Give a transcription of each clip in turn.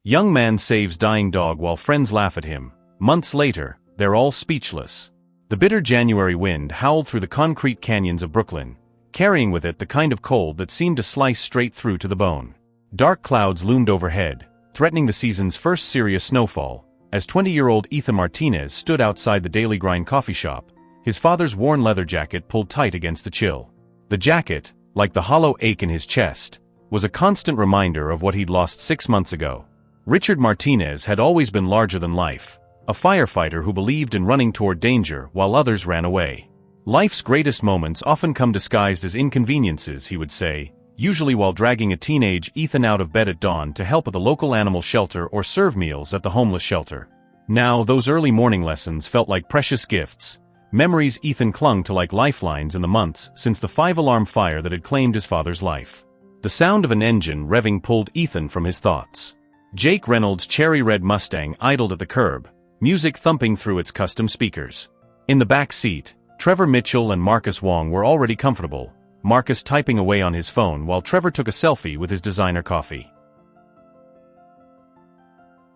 Young man saves dying dog while friends laugh at him. Months later, they're all speechless. The bitter January wind howled through the concrete canyons of Brooklyn, carrying with it the kind of cold that seemed to slice straight through to the bone. Dark clouds loomed overhead, threatening the season's first serious snowfall, as 20-year-old Ethan Martinez stood outside the Daily Grind coffee shop, his father's worn leather jacket pulled tight against the chill. The jacket, like the hollow ache in his chest, was a constant reminder of what he'd lost 6 months ago. Richard Martinez had always been larger than life, a firefighter who believed in running toward danger while others ran away. Life's greatest moments often come disguised as inconveniences, he would say, usually while dragging a teenage Ethan out of bed at dawn to help at the local animal shelter or serve meals at the homeless shelter. Now, those early morning lessons felt like precious gifts, memories Ethan clung to like lifelines in the months since the 5-alarm fire that had claimed his father's life. The sound of an engine revving pulled Ethan from his thoughts. Jake Reynolds' cherry-red Mustang idled at the curb, music thumping through its custom speakers. In the back seat, Trevor Mitchell and Marcus Wong were already comfortable, Marcus typing away on his phone while Trevor took a selfie with his designer coffee.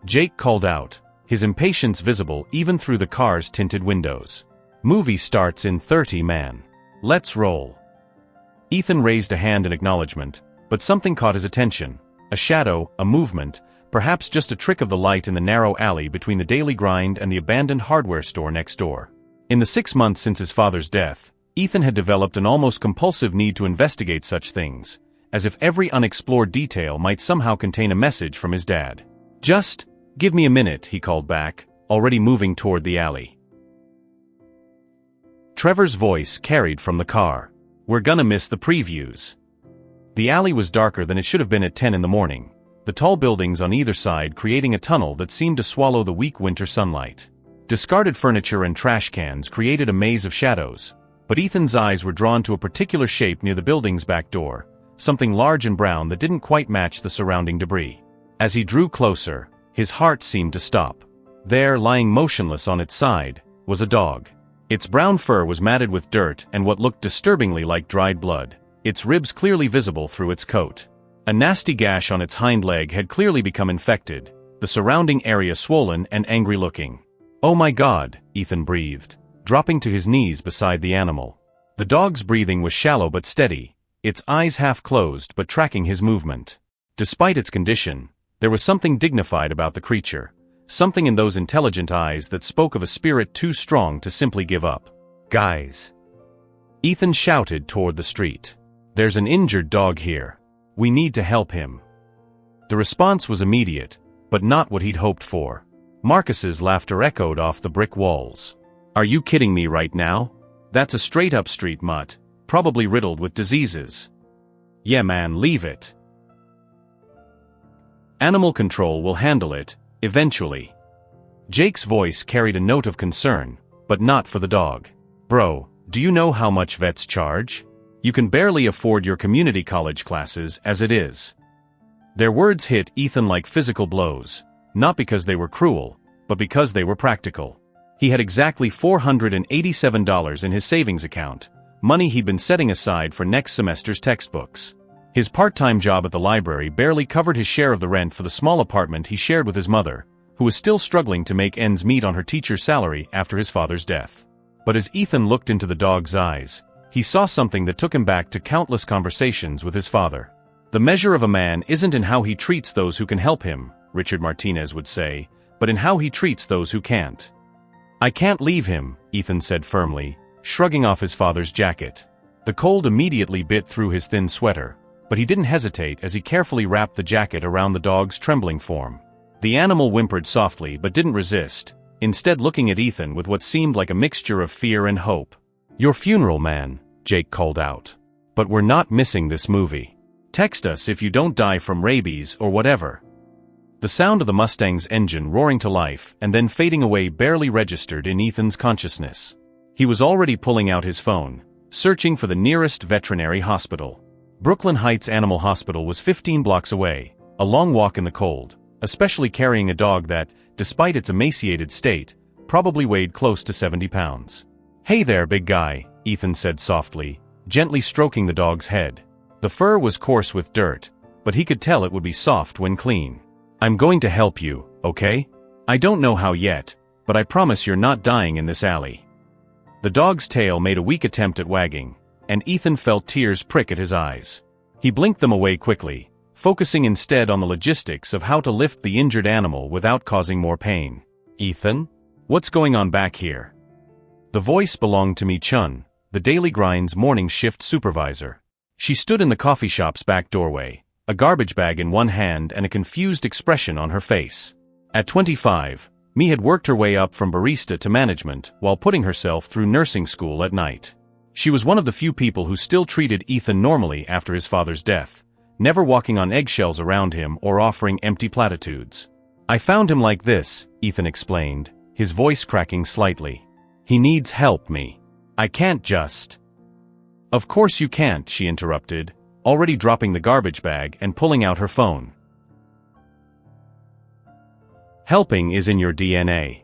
Jake called out, his impatience visible even through the car's tinted windows. "Movie starts in 30, man. Let's roll." Ethan raised a hand in acknowledgement, but something caught his attention. A shadow, a movement, perhaps just a trick of the light in the narrow alley between the Daily Grind and the abandoned hardware store next door. In the 6 months since his father's death, Ethan had developed an almost compulsive need to investigate such things, as if every unexplored detail might somehow contain a message from his dad. "Just give me a minute," he called back, already moving toward the alley. Trevor's voice carried from the car. "We're gonna miss the previews." The alley was darker than it should have been at 10 in the morning, the tall buildings on either side creating a tunnel that seemed to swallow the weak winter sunlight. Discarded furniture and trash cans created a maze of shadows, but Ethan's eyes were drawn to a particular shape near the building's back door, something large and brown that didn't quite match the surrounding debris. As he drew closer, his heart seemed to stop. There, lying motionless on its side, was a dog. Its brown fur was matted with dirt and what looked disturbingly like dried blood, its ribs clearly visible through its coat. A nasty gash on its hind leg had clearly become infected, the surrounding area swollen and angry-looking. "Oh my God," Ethan breathed, dropping to his knees beside the animal. The dog's breathing was shallow but steady, its eyes half closed but tracking his movement. Despite its condition, there was something dignified about the creature, something in those intelligent eyes that spoke of a spirit too strong to simply give up. "Guys!" Ethan shouted toward the street. "There's an injured dog here. We need to help him." The response was immediate, but not what he'd hoped for. Marcus's laughter echoed off the brick walls. "Are you kidding me right now? That's a straight-up street mutt, probably riddled with diseases." "Yeah man, leave it. Animal control will handle it, eventually." Jake's voice carried a note of concern, but not for the dog. "Bro, do you know how much vets charge? You can barely afford your community college classes as it is." Their words hit Ethan like physical blows, not because they were cruel, but because they were practical. He had exactly $487 in his savings account, money he'd been setting aside for next semester's textbooks. His part-time job at the library barely covered his share of the rent for the small apartment he shared with his mother, who was still struggling to make ends meet on her teacher's salary after his father's death. But as Ethan looked into the dog's eyes, he saw something that took him back to countless conversations with his father. "The measure of a man isn't in how he treats those who can help him," Richard Martinez would say, "but in how he treats those who can't." "I can't leave him," Ethan said firmly, shrugging off his father's jacket. The cold immediately bit through his thin sweater, but he didn't hesitate as he carefully wrapped the jacket around the dog's trembling form. The animal whimpered softly but didn't resist, instead looking at Ethan with what seemed like a mixture of fear and hope. "Your funeral, man," Jake called out. "But we're not missing this movie. Text us if you don't die from rabies or whatever." The sound of the Mustang's engine roaring to life and then fading away barely registered in Ethan's consciousness. He was already pulling out his phone, searching for the nearest veterinary hospital. Brooklyn Heights Animal Hospital was 15 blocks away, a long walk in the cold, especially carrying a dog that, despite its emaciated state, probably weighed close to 70 pounds. "Hey there, big guy," Ethan said softly, gently stroking the dog's head. The fur was coarse with dirt, but he could tell it would be soft when clean. I'm going to help you, okay? I don't know how yet, but I promise you're not dying in this alley. The dog's tail made a weak attempt at wagging, and Ethan felt tears prick at his eyes. He blinked them away quickly, focusing instead on the logistics of how to lift the injured animal without causing more pain. Ethan? What's going on back here? The voice belonged to Mi Chun, the Daily Grind's morning shift supervisor. She stood in the coffee shop's back doorway, a garbage bag in one hand and a confused expression on her face. At 25, Mi had worked her way up from barista to management while putting herself through nursing school at night. She was one of the few people who still treated Ethan normally after his father's death, never walking on eggshells around him or offering empty platitudes. I found him like this, Ethan explained, his voice cracking slightly. He needs help, Mi. I can't just... Of course you can't, she interrupted, already dropping the garbage bag and pulling out her phone. Helping is in your DNA.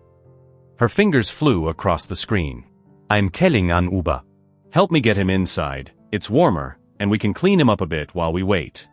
Her fingers flew across the screen. I'm calling an Uber. Help me get him inside, it's warmer, and we can clean him up a bit while we wait.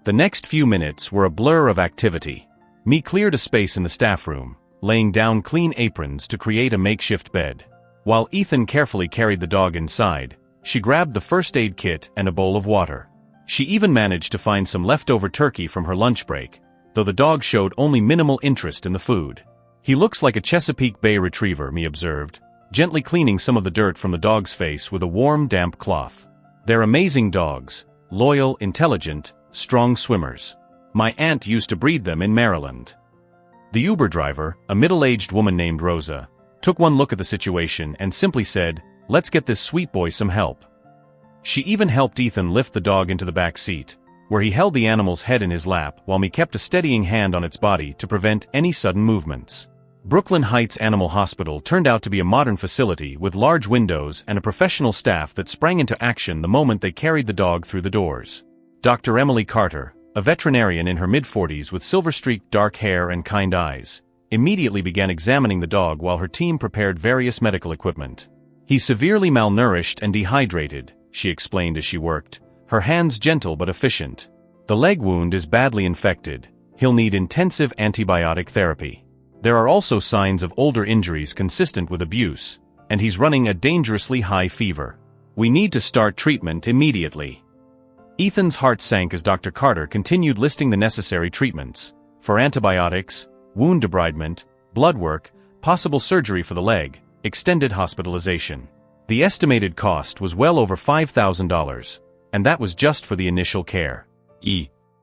The next few minutes were a blur of activity. Mi cleared a space in the staff room, laying down clean aprons to create a makeshift bed. While Ethan carefully carried the dog inside, she grabbed the first aid kit and a bowl of water. She even managed to find some leftover turkey from her lunch break, though the dog showed only minimal interest in the food. He looks like a Chesapeake Bay retriever, Mi observed, gently cleaning some of the dirt from the dog's face with a warm, damp cloth. They're amazing dogs, loyal, intelligent, strong swimmers. My aunt used to breed them in Maryland. The Uber driver, a middle-aged woman named Rosa, took one look at the situation and simply said, "Let's get this sweet boy some help." She even helped Ethan lift the dog into the back seat, where he held the animal's head in his lap while Mi kept a steadying hand on its body to prevent any sudden movements. Brooklyn Heights Animal Hospital turned out to be a modern facility with large windows and a professional staff that sprang into action the moment they carried the dog through the doors. Dr. Emily Carter, a veterinarian in her mid-40s with silver-streaked dark hair and kind eyes, immediately began examining the dog while her team prepared various medical equipment. He's severely malnourished and dehydrated, she explained as she worked, her hands gentle but efficient. The leg wound is badly infected. He'll need intensive antibiotic therapy. There are also signs of older injuries consistent with abuse, and he's running a dangerously high fever. We need to start treatment immediately. Ethan's heart sank as Dr. Carter continued listing the necessary treatments for antibiotics, wound debridement, blood work, possible surgery for the leg, extended hospitalization. The estimated cost was well over $5,000, and that was just for the initial care.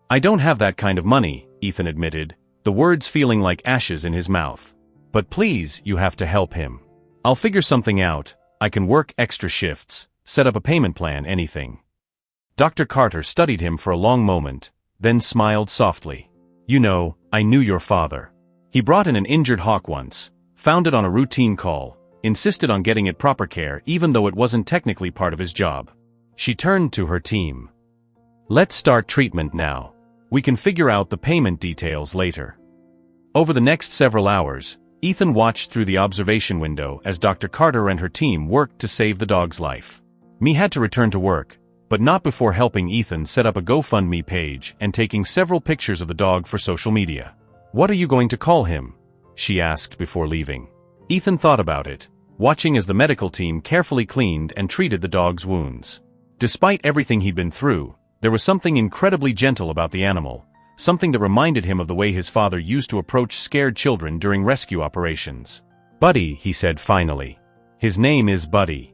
I don't have that kind of money, Ethan admitted, the words feeling like ashes in his mouth. But please, you have to help him. I'll figure something out. I can work extra shifts, set up a payment plan, anything. Dr. Carter studied him for a long moment, then smiled softly. You know, I knew your father. He brought in an injured hawk once, found it on a routine call, insisted on getting it proper care even though it wasn't technically part of his job. She turned to her team. Let's start treatment now. We can figure out the payment details later. Over the next several hours, Ethan watched through the observation window as Dr. Carter and her team worked to save the dog's life. Mi had to return to work, but not before helping Ethan set up a GoFundMe page and taking several pictures of the dog for social media. What are you going to call him? She asked before leaving. Ethan thought about it, watching as the medical team carefully cleaned and treated the dog's wounds. Despite everything he'd been through, there was something incredibly gentle about the animal, something that reminded him of the way his father used to approach scared children during rescue operations. Buddy, he said finally. His name is Buddy.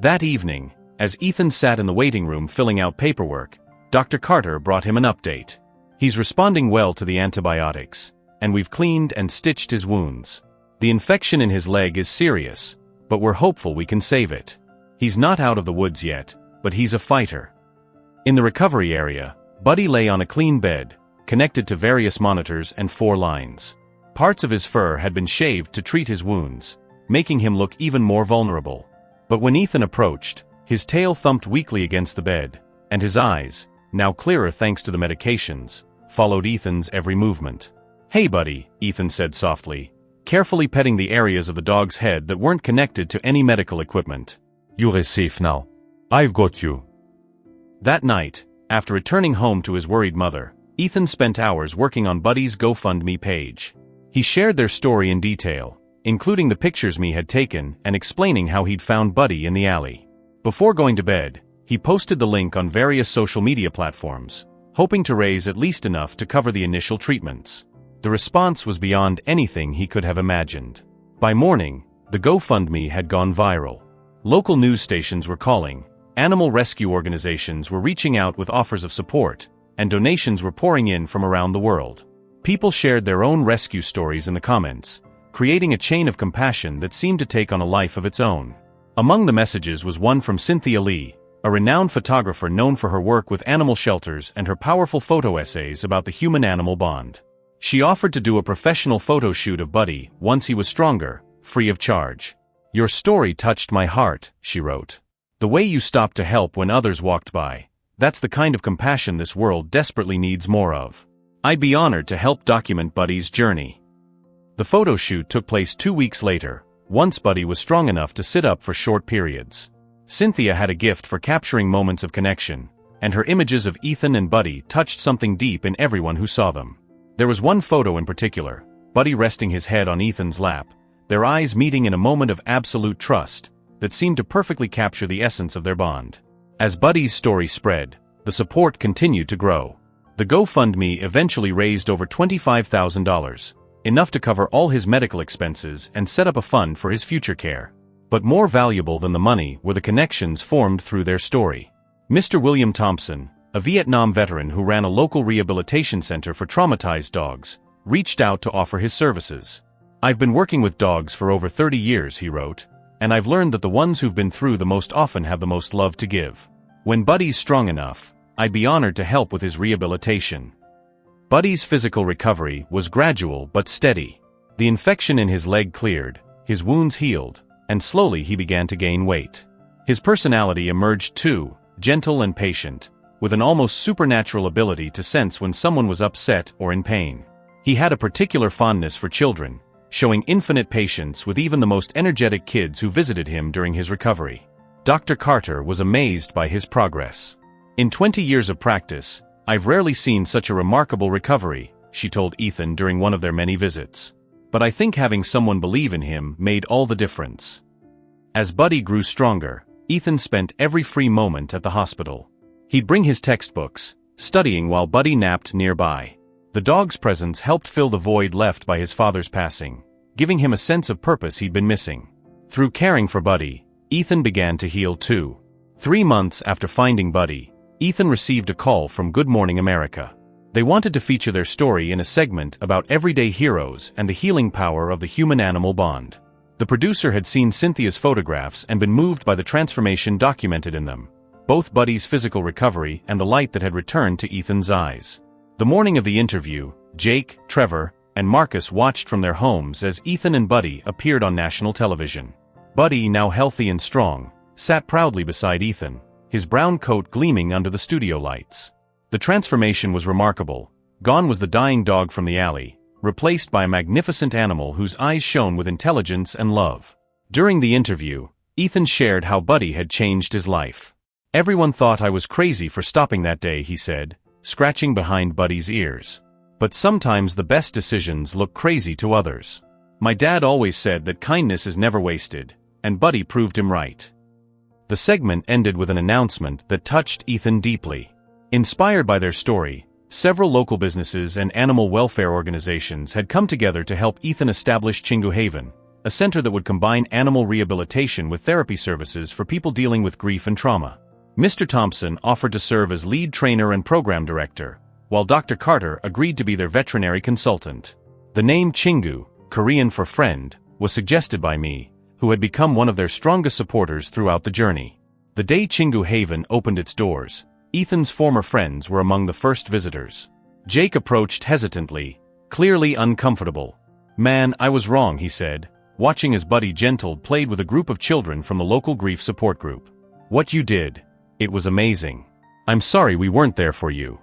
That evening, as Ethan sat in the waiting room filling out paperwork, Dr. Carter brought him an update. He's responding well to the antibiotics, and we've cleaned and stitched his wounds. The infection in his leg is serious, but we're hopeful we can save it. He's not out of the woods yet, but he's a fighter. In the recovery area, Buddy lay on a clean bed, connected to various monitors and 4 lines. Parts of his fur had been shaved to treat his wounds, making him look even more vulnerable. But when Ethan approached, his tail thumped weakly against the bed, and his eyes, now clearer thanks to the medications, followed Ethan's every movement. Hey buddy, Ethan said softly, carefully petting the areas of the dog's head that weren't connected to any medical equipment. You're safe now. I've got you. That night, after returning home to his worried mother, Ethan spent hours working on Buddy's GoFundMe page. He shared their story in detail, including the pictures Me had taken and explaining how he'd found Buddy in the alley. Before going to bed, he posted the link on various social media platforms, hoping to raise at least enough to cover the initial treatments. The response was beyond anything he could have imagined. By morning, the GoFundMe had gone viral. Local news stations were calling, animal rescue organizations were reaching out with offers of support, and donations were pouring in from around the world. People shared their own rescue stories in the comments, creating a chain of compassion that seemed to take on a life of its own. Among the messages was one from Cynthia Lee, a renowned photographer known for her work with animal shelters and her powerful photo essays about the human-animal bond. She offered to do a professional photo shoot of Buddy once he was stronger, free of charge. "Your story touched my heart," she wrote. "The way you stopped to help when others walked by, that's the kind of compassion this world desperately needs more of. I'd be honored to help document Buddy's journey." The photo shoot took place 2 weeks later, once Buddy was strong enough to sit up for short periods. Cynthia had a gift for capturing moments of connection, and her images of Ethan and Buddy touched something deep in everyone who saw them. There was one photo in particular, Buddy resting his head on Ethan's lap, their eyes meeting in a moment of absolute trust, that seemed to perfectly capture the essence of their bond. As Buddy's story spread, the support continued to grow. The GoFundMe eventually raised over $25,000, enough to cover all his medical expenses and set up a fund for his future care. But more valuable than the money were the connections formed through their story. Mr. William Thompson, a Vietnam veteran who ran a local rehabilitation center for traumatized dogs, reached out to offer his services. "I've been working with dogs for over 30 years, he wrote, "and I've learned that the ones who've been through the most often have the most love to give. When Buddy's strong enough, I'd be honored to help with his rehabilitation." Buddy's physical recovery was gradual but steady. The infection in his leg cleared, his wounds healed, and slowly he began to gain weight. His personality emerged too, gentle and patient, with an almost supernatural ability to sense when someone was upset or in pain. He had a particular fondness for children, showing infinite patience with even the most energetic kids who visited him during his recovery. Dr. Carter was amazed by his progress. "In 20 years of practice, I've rarely seen such a remarkable recovery," she told Ethan during one of their many visits. "But I think having someone believe in him made all the difference." As Buddy grew stronger, Ethan spent every free moment at the hospital. He'd bring his textbooks, studying while Buddy napped nearby. The dog's presence helped fill the void left by his father's passing, giving him a sense of purpose he'd been missing. Through caring for Buddy, Ethan began to heal too. 3 months after finding Buddy, Ethan received a call from Good Morning America. They wanted to feature their story in a segment about everyday heroes and the healing power of the human-animal bond. The producer had seen Cynthia's photographs and been moved by the transformation documented in them, both Buddy's physical recovery and the light that had returned to Ethan's eyes. The morning of the interview, Jake, Trevor, and Marcus watched from their homes as Ethan and Buddy appeared on national television. Buddy, now healthy and strong, sat proudly beside Ethan, his brown coat gleaming under the studio lights. The transformation was remarkable. Gone was the dying dog from the alley, replaced by a magnificent animal whose eyes shone with intelligence and love. During the interview, Ethan shared how Buddy had changed his life. "Everyone thought I was crazy for stopping that day," he said, scratching behind Buddy's ears. "But sometimes the best decisions look crazy to others. My dad always said that kindness is never wasted, and Buddy proved him right." The segment ended with an announcement that touched Ethan deeply. Inspired by their story, several local businesses and animal welfare organizations had come together to help Ethan establish Chingu Haven, a center that would combine animal rehabilitation with therapy services for people dealing with grief and trauma. Mr. Thompson offered to serve as lead trainer and program director, while Dr. Carter agreed to be their veterinary consultant. The name Chingu, Korean for friend, was suggested by me, who had become one of their strongest supporters throughout the journey. The day Chingu Haven opened its doors, Ethan's former friends were among the first visitors. Jake approached hesitantly, clearly uncomfortable. "Man, I was wrong," he said, watching as Buddy Gentle played with a group of children from the local grief support group. "What you did, it was amazing. I'm sorry we weren't there for you."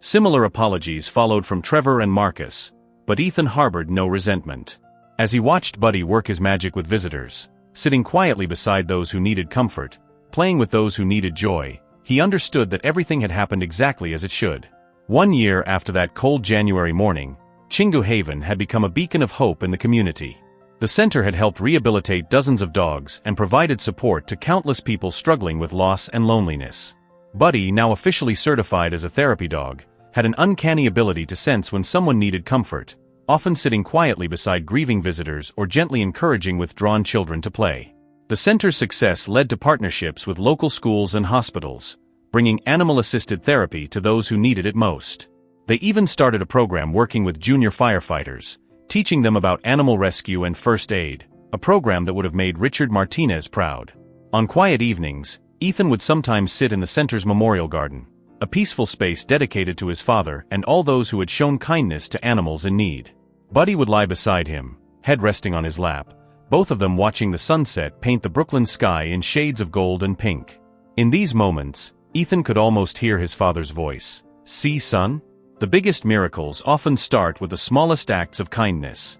Similar apologies followed from Trevor and Marcus, but Ethan harbored no resentment. As he watched Buddy work his magic with visitors, sitting quietly beside those who needed comfort, playing with those who needed joy, he understood that everything had happened exactly as it should. 1 year after that cold January morning, Chingu Haven had become a beacon of hope in the community. The center had helped rehabilitate dozens of dogs and provided support to countless people struggling with loss and loneliness. Buddy, now officially certified as a therapy dog, had an uncanny ability to sense when someone needed comfort, often sitting quietly beside grieving visitors or gently encouraging withdrawn children to play. The center's success led to partnerships with local schools and hospitals, bringing animal-assisted therapy to those who needed it most. They even started a program working with junior firefighters, teaching them about animal rescue and first aid, a program that would have made Richard Martinez proud. On quiet evenings, Ethan would sometimes sit in the center's memorial garden, a peaceful space dedicated to his father and all those who had shown kindness to animals in need. Buddy would lie beside him, head resting on his lap, both of them watching the sunset paint the Brooklyn sky in shades of gold and pink. In these moments, Ethan could almost hear his father's voice. "See, son? The biggest miracles often start with the smallest acts of kindness."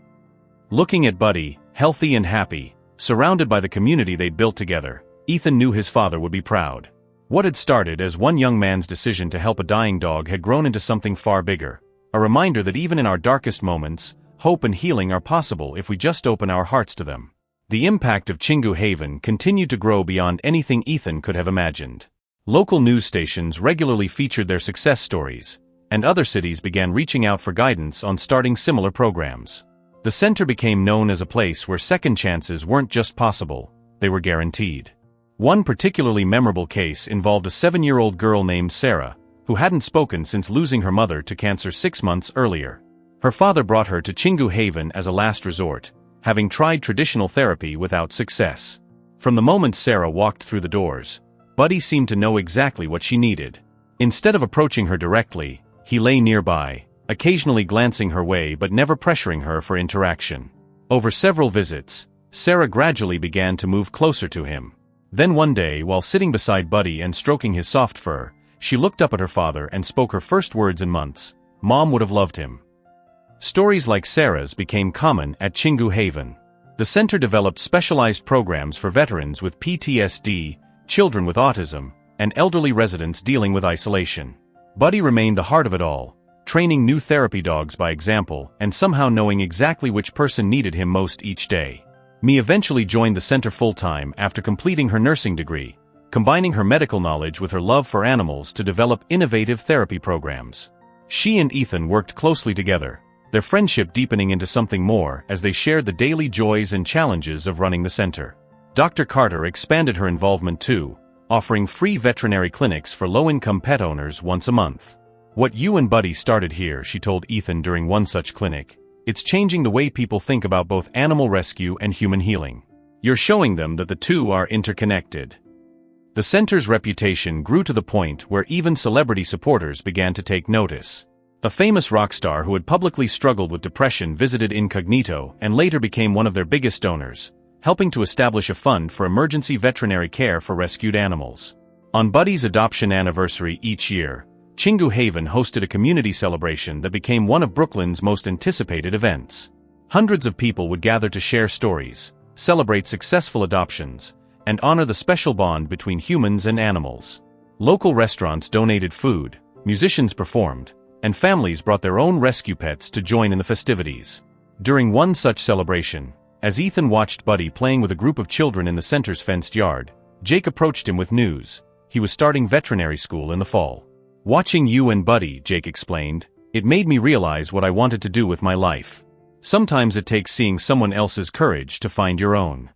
Looking at Buddy, healthy and happy, surrounded by the community they'd built together, Ethan knew his father would be proud. What had started as one young man's decision to help a dying dog had grown into something far bigger, a reminder that even in our darkest moments, hope and healing are possible if we just open our hearts to them. The impact of Chingu Haven continued to grow beyond anything Ethan could have imagined. Local news stations regularly featured their success stories, and other cities began reaching out for guidance on starting similar programs. The center became known as a place where second chances weren't just possible, they were guaranteed. One particularly memorable case involved a 7-year-old girl named Sarah, who hadn't spoken since losing her mother to cancer 6 months earlier. Her father brought her to Chingu Haven as a last resort, having tried traditional therapy without success. From the moment Sarah walked through the doors, Buddy seemed to know exactly what she needed. Instead of approaching her directly, he lay nearby, occasionally glancing her way but never pressuring her for interaction. Over several visits, Sarah gradually began to move closer to him. Then one day, while sitting beside Buddy and stroking his soft fur, she looked up at her father and spoke her first words in months. "Mom would have loved him." Stories like Sarah's became common at Chingu Haven. The center developed specialized programs for veterans with PTSD, children with autism, and elderly residents dealing with isolation. Buddy remained the heart of it all, training new therapy dogs by example and somehow knowing exactly which person needed him most each day. Mia eventually joined the center full-time after completing her nursing degree, combining her medical knowledge with her love for animals to develop innovative therapy programs. She and Ethan worked closely together, their friendship deepening into something more as they shared the daily joys and challenges of running the center. Dr. Carter expanded her involvement too, offering free veterinary clinics for low-income pet owners once a month. "What you and Buddy started here," she told Ethan during one such clinic, "it's changing the way people think about both animal rescue and human healing. You're showing them that the two are interconnected." The center's reputation grew to the point where even celebrity supporters began to take notice. A famous rock star who had publicly struggled with depression visited incognito and later became one of their biggest donors, helping to establish a fund for emergency veterinary care for rescued animals. On Buddy's adoption anniversary each year, Chingu Haven hosted a community celebration that became one of Brooklyn's most anticipated events. Hundreds of people would gather to share stories, celebrate successful adoptions, and honor the special bond between humans and animals. Local restaurants donated food, musicians performed, and families brought their own rescue pets to join in the festivities. During one such celebration, as Ethan watched Buddy playing with a group of children in the center's fenced yard, Jake approached him with news. He was starting veterinary school in the fall. "Watching you and Buddy," Jake explained, "it made me realize what I wanted to do with my life. Sometimes it takes seeing someone else's courage to find your own."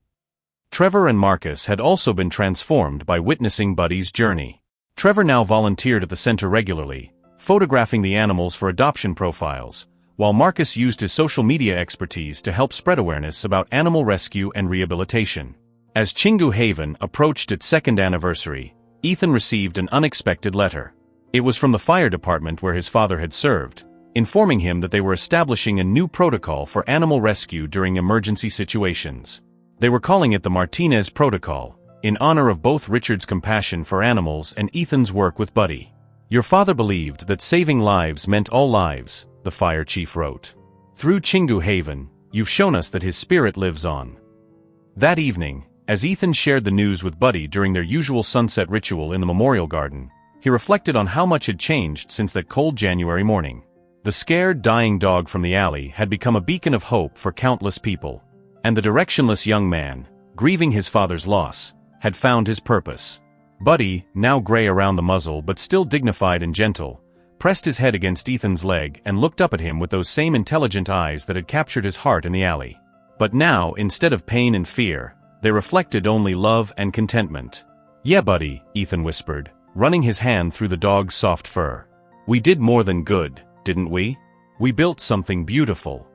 Trevor and Marcus had also been transformed by witnessing Buddy's journey. Trevor now volunteered at the center regularly, photographing the animals for adoption profiles, while Marcus used his social media expertise to help spread awareness about animal rescue and rehabilitation. As Chingu Haven approached its second anniversary, Ethan received an unexpected letter. It was from the fire department where his father had served, informing him that they were establishing a new protocol for animal rescue during emergency situations. They were calling it the Martinez Protocol, in honor of both Richard's compassion for animals and Ethan's work with Buddy. "Your father believed that saving lives meant all lives," the fire chief wrote. "Through Chingu Haven, you've shown us that his spirit lives on." That evening, as Ethan shared the news with Buddy during their usual sunset ritual in the memorial garden, he reflected on how much had changed since that cold January morning. The scared, dying dog from the alley had become a beacon of hope for countless people. And the directionless young man, grieving his father's loss, had found his purpose. Buddy, now gray around the muzzle but still dignified and gentle, pressed his head against Ethan's leg and looked up at him with those same intelligent eyes that had captured his heart in the alley. But now, instead of pain and fear, they reflected only love and contentment. "Yeah, buddy," Ethan whispered, running his hand through the dog's soft fur. "We did more than good, didn't we? We built something beautiful."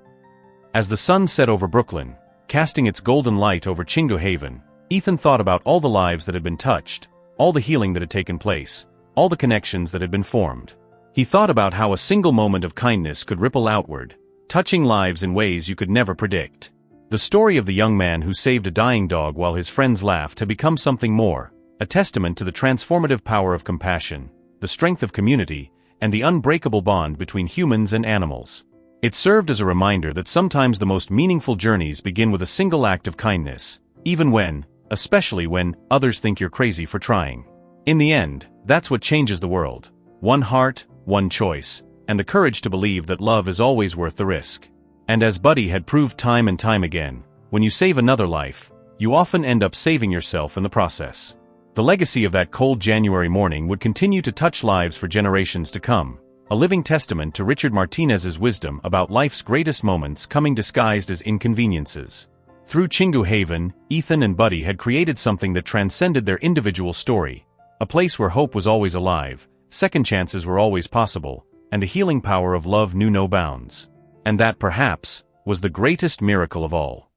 As the sun set over Brooklyn, casting its golden light over Chingo Haven, Ethan thought about all the lives that had been touched, all the healing that had taken place, all the connections that had been formed. He thought about how a single moment of kindness could ripple outward, touching lives in ways you could never predict. The story of the young man who saved a dying dog while his friends laughed had become something more, a testament to the transformative power of compassion, the strength of community, and the unbreakable bond between humans and animals. It served as a reminder that sometimes the most meaningful journeys begin with a single act of kindness, especially when others think you're crazy for trying. In the end, that's what changes the world. One heart, one choice, and the courage to believe that love is always worth the risk. And as Buddy had proved time and time again, when you save another life, you often end up saving yourself in the process. The legacy of that cold January morning would continue to touch lives for generations to come, a living testament to Richard Martinez's wisdom about life's greatest moments coming disguised as inconveniences. Through Chingu Haven, Ethan and Buddy had created something that transcended their individual story, a place where hope was always alive, second chances were always possible, and the healing power of love knew no bounds. And that, perhaps, was the greatest miracle of all.